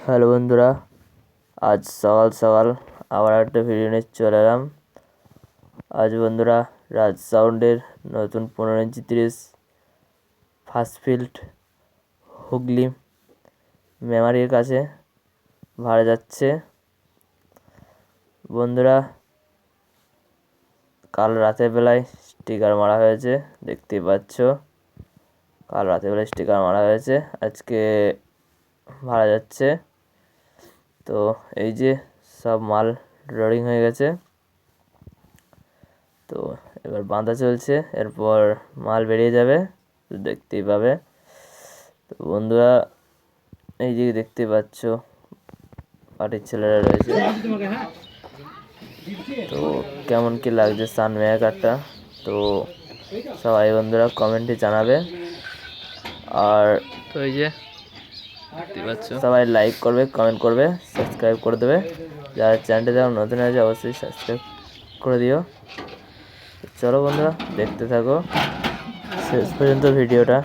Hello বন্ধুরা, আজ সকাল সকাল আবার একটা ভিডিও নিয়ে চলে এলাম। আজ বন্ধুরা রাজ সাউন্ডের নতুন 15 ইঞ্চি 30 ফার্স্ট ফিল্ড হুগলি মেমারির কাছে ভাড়া যাচ্ছে। বন্ধুরা, কাল রাতের বেলায় স্টিকার মারা হয়েছে, দেখতেই পাচ্ছ। কাল রাতের বেলায় স্টিকার মারা হয়েছে, আজকে ভাড়া যাচ্ছে। তো এই যে সব মাল লোডিং হয়ে গেছে, তো এবার বাঁধা চলছে, এরপর মাল বেরিয়ে যাবে, দেখতেই পাবে। তো বন্ধুরা, এই যে দেখতে পাচ্ছ পার্টির ছেলেরা রয়েছে। তো কেমন কি লাগছে সান মেকারটা, তো সবাই বন্ধুরা কমেন্টে জানাবে। আর তো এই যে দেখতে পাচ্ছ, সবাই লাইক করবে, কমেন্ট করবে, সাবস্ক্রাইব করে দেবে। যারা চ্যানেলটা যেমন নতুন আছে অবশ্যই সাবস্ক্রাইব করে দিও। চলো বন্ধুরা, দেখতে থাকো শেষ পর্যন্ত ভিডিওটা।